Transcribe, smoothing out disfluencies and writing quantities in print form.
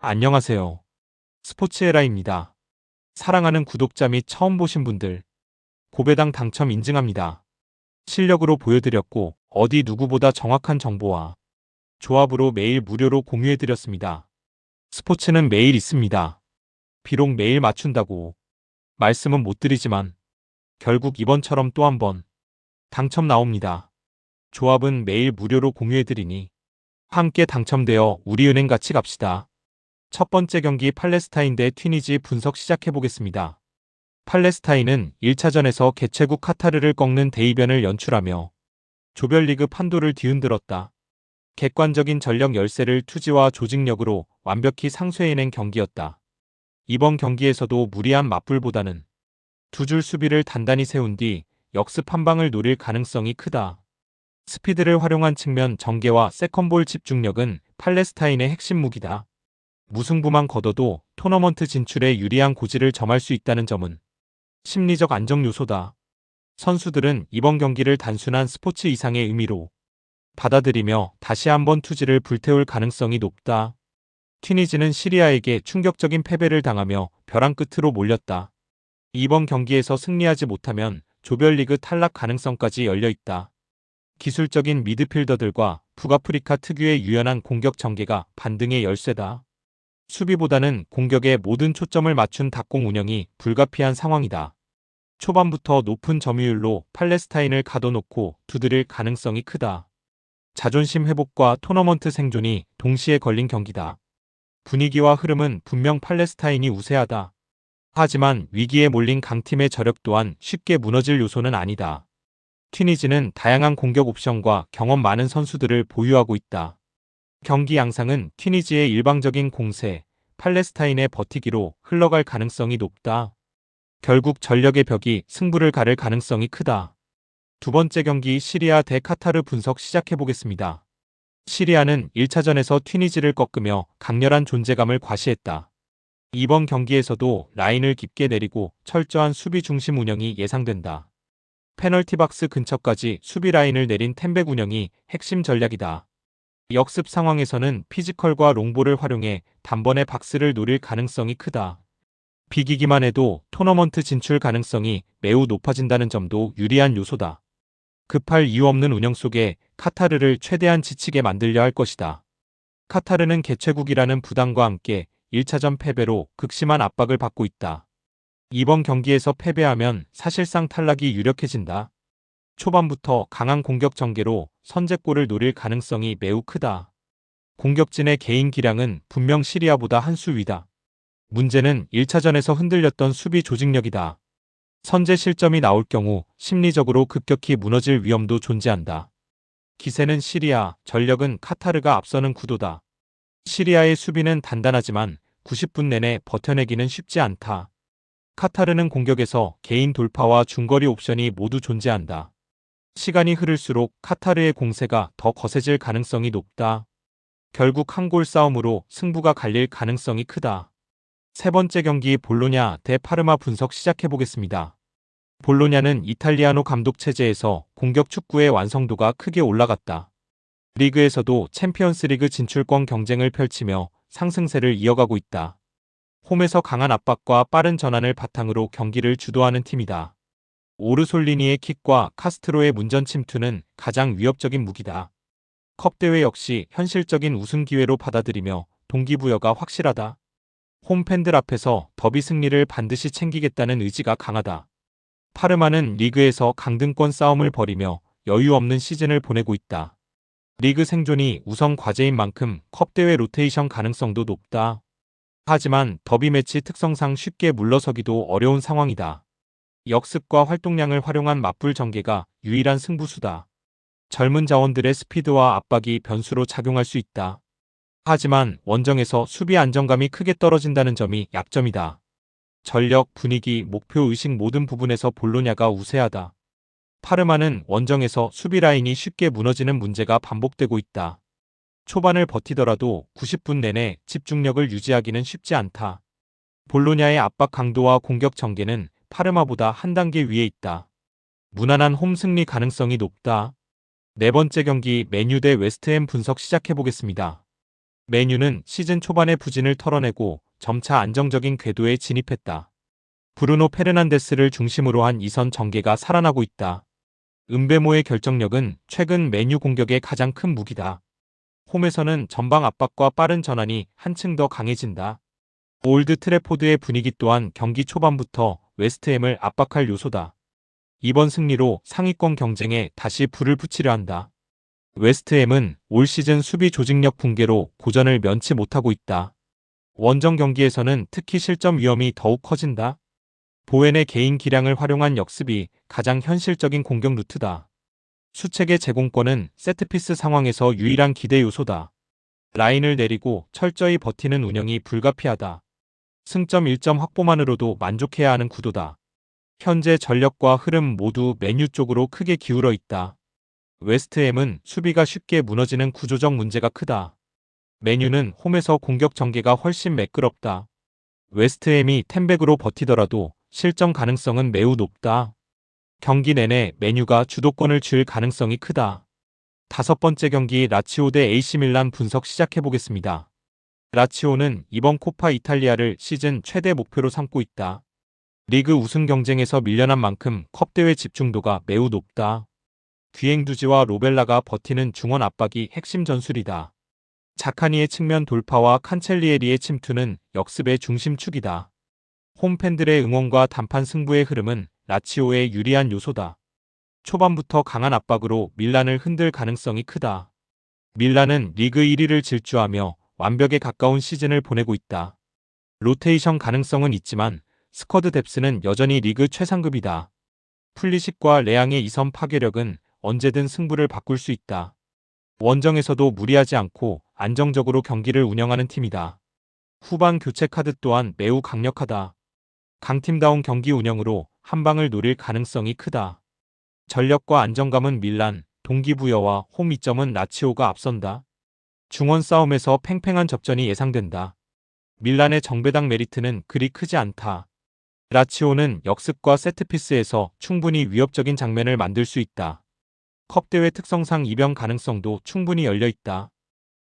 안녕하세요. 스포츠에라입니다. 사랑하는 구독자 및 처음 보신 분들, 고배당 당첨 인증합니다. 실력으로 보여드렸고 어디 누구보다 정확한 정보와 조합으로 매일 무료로 공유해드렸습니다. 스포츠는 매일 있습니다. 비록 매일 맞춘다고 말씀은 못 드리지만 결국 이번처럼 또 한 번 당첨 나옵니다. 조합은 매일 무료로 공유해드리니 함께 당첨되어 우리은행 같이 갑시다. 첫 번째 경기 팔레스타인 대 튀니지 분석 시작해보겠습니다. 팔레스타인은 1차전에서 개최국 카타르를 꺾는 대이변을 연출하며 조별리그 판도를 뒤흔들었다. 객관적인 전력 열세를 투지와 조직력으로 완벽히 상쇄해낸 경기였다. 이번 경기에서도 무리한 맞불보다는 두 줄 수비를 단단히 세운 뒤 역습 한 방을 노릴 가능성이 크다. 스피드를 활용한 측면 전개와 세컨볼 집중력은 팔레스타인의 핵심 무기다. 무승부만 거둬도 토너먼트 진출에 유리한 고지를 점할 수 있다는 점은 심리적 안정 요소다. 선수들은 이번 경기를 단순한 스포츠 이상의 의미로 받아들이며 다시 한번 투지를 불태울 가능성이 높다. 튀니지는 시리아에게 충격적인 패배를 당하며 벼랑 끝으로 몰렸다. 이번 경기에서 승리하지 못하면 조별리그 탈락 가능성까지 열려있다. 기술적인 미드필더들과 북아프리카 특유의 유연한 공격 전개가 반등의 열쇠다. 수비보다는 공격에 모든 초점을 맞춘 닭공 운영이 불가피한 상황이다. 초반부터 높은 점유율로 팔레스타인을 가둬놓고 두드릴 가능성이 크다. 자존심 회복과 토너먼트 생존이 동시에 걸린 경기다. 분위기와 흐름은 분명 팔레스타인이 우세하다. 하지만 위기에 몰린 강팀의 저력 또한 쉽게 무너질 요소는 아니다. 튀니지는 다양한 공격 옵션과 경험 많은 선수들을 보유하고 있다. 경기 양상은 튀니지의 일방적인 공세, 팔레스타인의 버티기로 흘러갈 가능성이 높다. 결국 전력의 벽이 승부를 가를 가능성이 크다. 두 번째 경기 시리아 대 카타르 분석 시작해보겠습니다. 시리아는 1차전에서 튀니지를 꺾으며 강렬한 존재감을 과시했다. 이번 경기에서도 라인을 깊게 내리고 철저한 수비 중심 운영이 예상된다. 페널티 박스 근처까지 수비 라인을 내린 템백 운영이 핵심 전략이다. 역습 상황에서는 피지컬과 롱볼을 활용해 단번에 박스를 노릴 가능성이 크다. 비기기만 해도 토너먼트 진출 가능성이 매우 높아진다는 점도 유리한 요소다. 급할 이유 없는 운영 속에 카타르를 최대한 지치게 만들려 할 것이다. 카타르는 개최국이라는 부담과 함께 1차전 패배로 극심한 압박을 받고 있다. 이번 경기에서 패배하면 사실상 탈락이 유력해진다. 초반부터 강한 공격 전개로 선제골을 노릴 가능성이 매우 크다. 공격진의 개인 기량은 분명 시리아보다 한 수 위다. 문제는 1차전에서 흔들렸던 수비 조직력이다. 선제 실점이 나올 경우 심리적으로 급격히 무너질 위험도 존재한다. 기세는 시리아, 전력은 카타르가 앞서는 구도다. 시리아의 수비는 단단하지만 90분 내내 버텨내기는 쉽지 않다. 카타르는 공격에서 개인 돌파와 중거리 옵션이 모두 존재한다. 시간이 흐를수록 카타르의 공세가 더 거세질 가능성이 높다. 결국 한 골 싸움으로 승부가 갈릴 가능성이 크다. 세 번째 경기 볼로냐 대 파르마 분석 시작해보겠습니다. 볼로냐는 이탈리아노 감독 체제에서 공격 축구의 완성도가 크게 올라갔다. 리그에서도 챔피언스리그 진출권 경쟁을 펼치며 상승세를 이어가고 있다. 홈에서 강한 압박과 빠른 전환을 바탕으로 경기를 주도하는 팀이다. 오르솔리니의 킥과 카스트로의 문전 침투는 가장 위협적인 무기다. 컵대회 역시 현실적인 우승 기회로 받아들이며 동기부여가 확실하다. 홈팬들 앞에서 더비 승리를 반드시 챙기겠다는 의지가 강하다. 파르마는 리그에서 강등권 싸움을 벌이며 여유 없는 시즌을 보내고 있다. 리그 생존이 우선 과제인 만큼 컵대회 로테이션 가능성도 높다. 하지만 더비 매치 특성상 쉽게 물러서기도 어려운 상황이다. 역습과 활동량을 활용한 맞불 전개가 유일한 승부수다. 젊은 자원들의 스피드와 압박이 변수로 작용할 수 있다. 하지만 원정에서 수비 안정감이 크게 떨어진다는 점이 약점이다. 전력, 분위기, 목표 의식 모든 부분에서 볼로냐가 우세하다. 파르마는 원정에서 수비 라인이 쉽게 무너지는 문제가 반복되고 있다. 초반을 버티더라도 90분 내내 집중력을 유지하기는 쉽지 않다. 볼로냐의 압박 강도와 공격 전개는 파르마보다 한 단계 위에 있다. 무난한 홈 승리 가능성이 높다. 네 번째 경기 메뉴 대 웨스트햄 분석 시작해보겠습니다. 메뉴는 시즌 초반의 부진을 털어내고 점차 안정적인 궤도에 진입했다. 브루노 페르난데스를 중심으로 한 2선 전개가 살아나고 있다. 은베모의 결정력은 최근 메뉴 공격의 가장 큰 무기다. 홈에서는 전방 압박과 빠른 전환이 한층 더 강해진다. 올드 트래포드의 분위기 또한 경기 초반부터 웨스트햄을 압박할 요소다. 이번 승리로 상위권 경쟁에 다시 불을 붙이려 한다. 웨스트햄은 올 시즌 수비 조직력 붕괴로 고전을 면치 못하고 있다. 원정 경기에서는 특히 실점 위험이 더욱 커진다. 보웬의 개인 기량을 활용한 역습이 가장 현실적인 공격 루트다. 수책의 제공권은 세트피스 상황에서 유일한 기대 요소다. 라인을 내리고 철저히 버티는 운영이 불가피하다. 승점 1점 확보만으로도 만족해야 하는 구도다. 현재 전력과 흐름 모두 메뉴 쪽으로 크게 기울어 있다. 웨스트햄은 수비가 쉽게 무너지는 구조적 문제가 크다. 메뉴는 홈에서 공격 전개가 훨씬 매끄럽다. 웨스트햄이 템백으로 버티더라도 실점 가능성은 매우 높다. 경기 내내 메뉴가 주도권을 쥘 가능성이 크다. 5번째 경기 라치오 대 AC밀란 분석 시작해보겠습니다. 라치오는 이번 코파 이탈리아를 시즌 최대 목표로 삼고 있다. 리그 우승 경쟁에서 밀려난 만큼 컵대회 집중도가 매우 높다. 귀행두지와 로벨라가 버티는 중원 압박이 핵심 전술이다. 자카니의 측면 돌파와 칸첼리에리의 침투는 역습의 중심축이다. 홈팬들의 응원과 단판 승부의 흐름은 라치오의 유리한 요소다. 초반부터 강한 압박으로 밀란을 흔들 가능성이 크다. 밀란은 리그 1위를 질주하며 완벽에 가까운 시즌을 보내고 있다. 로테이션 가능성은 있지만 스쿼드 뎁스는 여전히 리그 최상급이다. 풀리식과 레앙의 2선 파괴력은 언제든 승부를 바꿀 수 있다. 원정에서도 무리하지 않고 안정적으로 경기를 운영하는 팀이다. 후반 교체 카드 또한 매우 강력하다. 강팀다운 경기 운영으로 한 방을 노릴 가능성이 크다. 전력과 안정감은 밀란, 동기부여와 홈 이점은 라치오가 앞선다. 중원 싸움에서 팽팽한 접전이 예상된다. 밀란의 정배당 메리트는 그리 크지 않다. 라치오는 역습과 세트피스에서 충분히 위협적인 장면을 만들 수 있다. 컵대회 특성상 이변 가능성도 충분히 열려 있다.